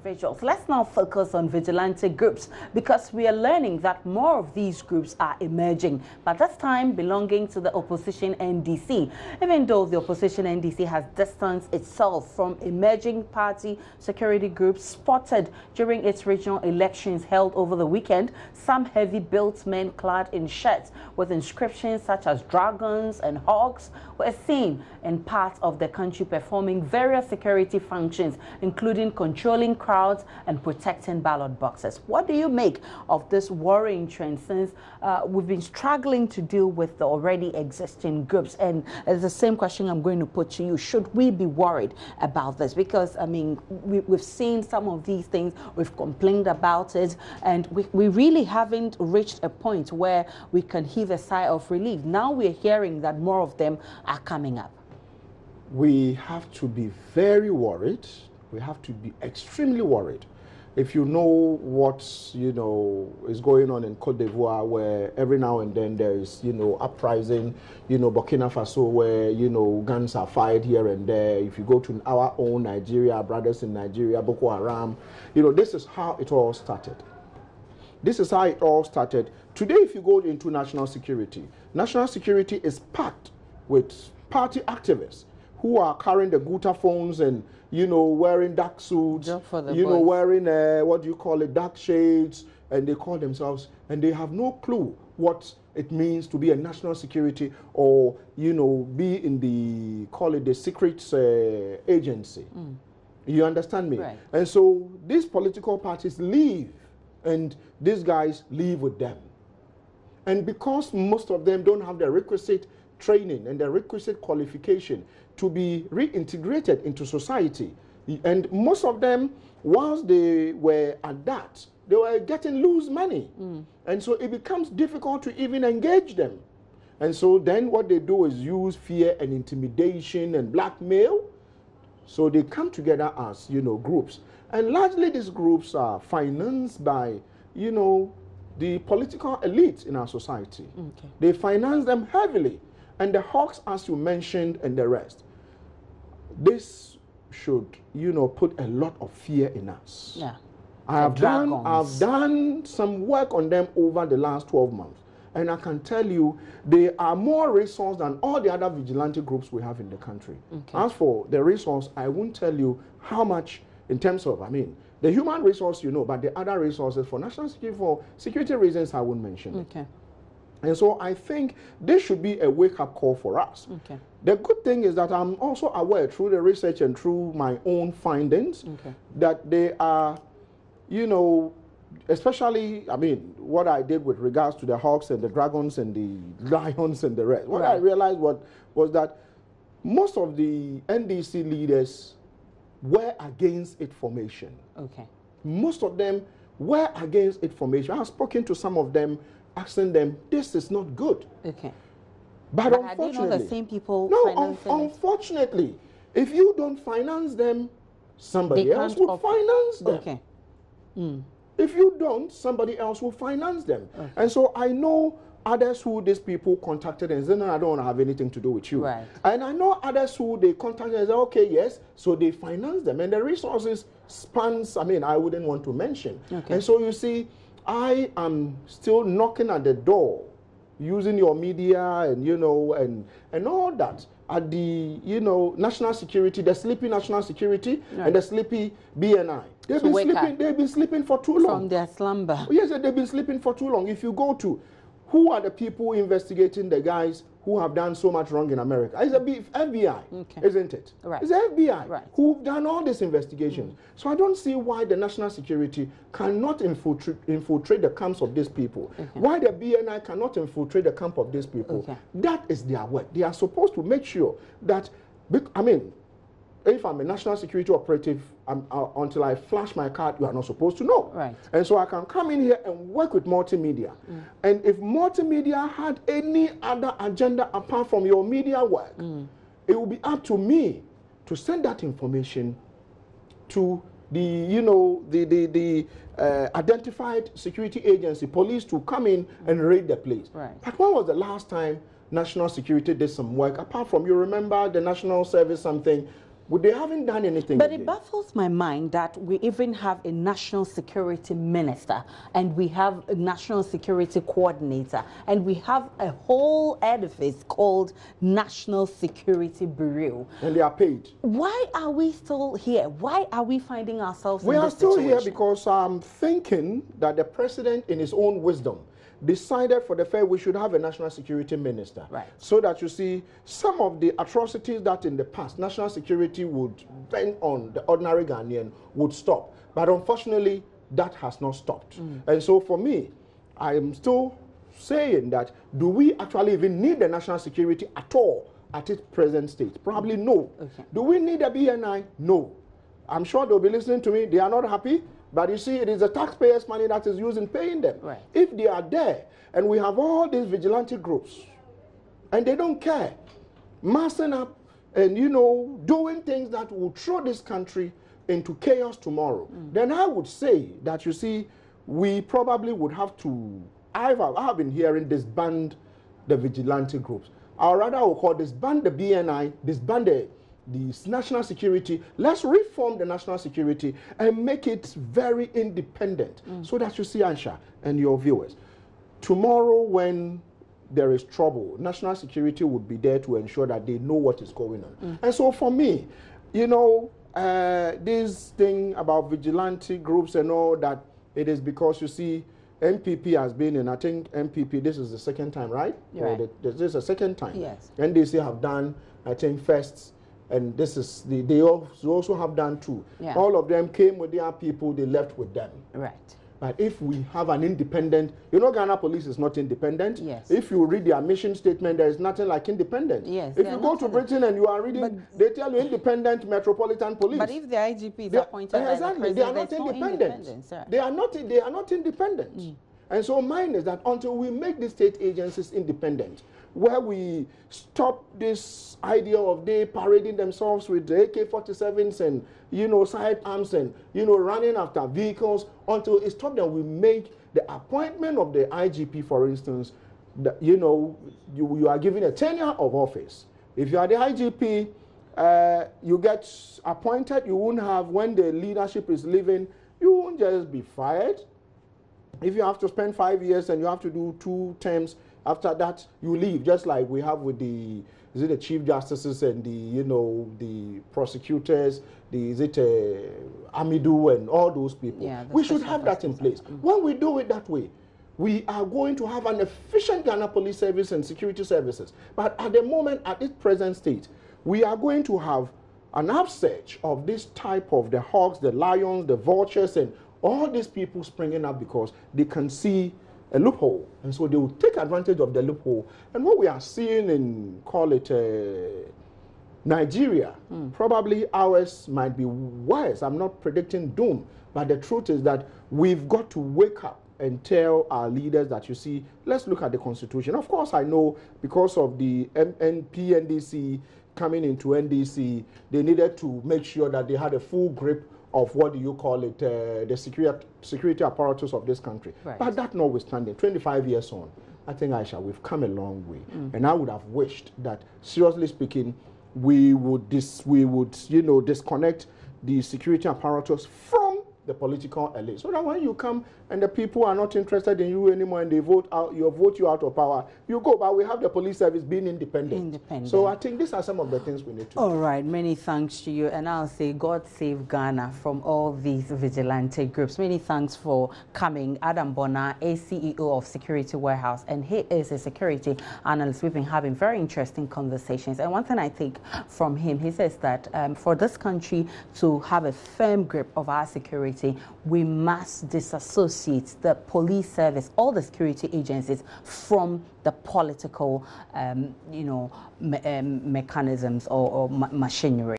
individuals. Let's now focus on vigilante groups because we are learning that more of these groups are emerging, but this time belonging to the opposition NDC. Even though the opposition NDC has distanced itself from emerging party security groups spotted during its regional elections held over the weekend, some heavy-built men clad in shirts with inscriptions such as dragons and hawks were seen in parts of the country performing various security functions, including controlling crowds and protecting ballot boxes. What do you make of this worrying trend, since we've been struggling to deal with the already existing groups? And it's the same question I'm going to put to you. Should we be worried about this? Because, I mean, we've seen some of these things, we've complained about it, and we really haven't reached a point where we can heave a sigh of relief. Now we're hearing that more of them are coming up. We have to be very worried. We have to be extremely worried. If you know what's, is going on in Côte d'Ivoire, where every now and then there is, uprising, Burkina Faso, where, guns are fired here and there. If you go to our own Nigeria, brothers in Nigeria, Boko Haram, this is how it all started. This is how it all started. Today, if you go into national security is packed with party activists who are carrying the Guta phones and, wearing dark suits, wearing, dark shades, and they call themselves, and they have no clue what it means to be a national security or, be in the secret agency. You understand me? Right. And so these political parties leave, and these guys leave with them. And because most of them don't have the requisite training and the requisite qualification to be reintegrated into society, and most of them, whilst they were at that, they were getting loose money. And so it becomes difficult to even engage them. And so then what they do is use fear and intimidation and blackmail. So they come together as, groups. And largely these groups are financed by, the political elite in our society. Okay. They finance them heavily. And the hawks, as you mentioned, and the rest. This should, put a lot of fear in us. Yeah. I've done some work on them over the last 12 months. And I can tell you, they are more resourced than all the other vigilante groups we have in the country. Okay. As for the resource, I won't tell you how much in terms of, the human resource, but the other resources for national security, for security reasons, I won't mention. Okay. And so I think this should be a wake-up call for us. Okay. The good thing is that I'm also aware through the research and through my own findings that they are, especially, what I did with regards to the hawks and the dragons and the lions and the rest. What I realized was that most of the NDC leaders were against its formation. Okay. Most of them were against its formation. I have spoken to some of them, asking them, this is not good. Okay. But unfortunately, are they not the same people? No, unfortunately, if you don't finance them, somebody else will finance them. Okay. If you don't, somebody else will finance them. Okay. And so I know others who these people contacted and said, no, I don't want to have anything to do with you. Right. And I know others who they contacted and said, okay, yes, so they finance them. And the resources spans, I wouldn't want to mention. Okay. And so you see, I am still knocking at the door, using your media and, and all that at the, national security, the sleepy national security and the sleepy BNI. They've been sleeping for too long. From their slumber. Yes, they've been sleeping for too long. If you go to, who are the people investigating the guys who have done so much wrong in America? It's the FBI, isn't it? Right. It's the FBI who've done all these investigations. So I don't see why the national security cannot infiltrate the camps of these people. Why the BNI cannot infiltrate the camp of these people. That is their work. They are supposed to make sure that, if I'm a national security operative, until I flash my card, you are not supposed to know. Right. And so I can come in here and work with multimedia. And if multimedia had any other agenda apart from your media work, it will be up to me to send that information to the identified security agency, police, to come in and raid the place. Right. But when was the last time national security did some work, apart from, you remember the national service something, They haven't done anything. But it baffles my mind that we even have a national security minister, and we have a national security coordinator, and we have a whole edifice called National Security Bureau. And they are paid. Why are we still here? Why are we finding ourselves in this situation? We are still here because I'm thinking that the president, in his own wisdom, decided for the fact we should have a national security minister. Right. So that you see some of the atrocities that in the past national security would bend on the ordinary Ghanaian would stop. But unfortunately, that has not stopped. And so for me, I am still saying that do we actually even need the national security at all at its present state? Probably no. Okay. Do we need a BNI? No. I'm sure they'll be listening to me. They are not happy. But you see, it is the taxpayers' money that is used in paying them. Right. If they are there, and we have all these vigilante groups, and they don't care, massing up and, you know, doing things that will throw this country into chaos tomorrow, then I would say that, you see, we probably would have to, I have been hearing disband the vigilante groups. Or rather, I would call disband the BNI, disband the national security. Let's reform the national security and make it very independent so that you see, Ansha and your viewers, tomorrow when there is trouble, national security would be there to ensure that they know what is going on. And so for me, you know, this thing about vigilante groups and all that, it is because, you see, MPP has been in, I think MPP, this is the second time, right? Right. This is the second time. Yes. NDC have done, I think, first. And this is, they also have done too. Yeah. All of them came with their people, they left with them. Right. But if we have an independent, you know, Ghana Police is not independent. Yes. If you read their mission statement, there is nothing like independent. Yes. If you go to Britain and you are reading, they tell you independent metropolitan police. But if the IGP is appointed by exactly, the they are president, not independent. They are not independent. And so mine is that until we make the state agencies independent, where we stop this idea of they parading themselves with the AK-47s and, you know, sidearms and, you know, running after vehicles, until it's stopped that we make the appointment of the IGP, for instance, that, you know, you are given a tenure of office. If you are the IGP, you get appointed, you won't have, when the leadership is leaving, you won't just be fired. If you have to spend 5 years and you have to do 2 terms, after that you leave, just like we have with the Chief Justices and the, you know, the prosecutors, Amidu and all those people. Yeah, we should have that in place. When we do it that way, we are going to have an efficient Ghana Police Service and security services. But at the moment, at its present state, we are going to have an upsurge of this type of the hawks, the lions, the vultures, and all these people springing up because they can see a loophole, and so they will take advantage of the loophole. And what we are seeing in, call it Nigeria, probably ours might be worse. I'm not predicting doom, but the truth is that we've got to wake up and tell our leaders that, you see, let's look at the Constitution. Of course, I know because of the NDC coming into NDC, they needed to make sure that they had a full grip of what do you call it, the security apparatus of this country. Right. But that notwithstanding, 25 years on, I think, Aisha, we've come a long way. And I would have wished that, seriously speaking, we would you know, disconnect the security apparatus from the political elite, so that when you come and the people are not interested in you anymore and they vote you out of power, you go. But we have the police service being independent. So I think these are some of the things we need to do. All right, many thanks to you, and I'll say God save Ghana from all these vigilante groups. Many thanks for coming. Adam Bona, a CEO of Security Warehouse, and he is a security analyst. We've been having very interesting conversations, and one thing I take from him, he says that for this country to have a firm grip of our security, we must disassociate the police service, all the security agencies, from the political, you know, mechanisms or machinery.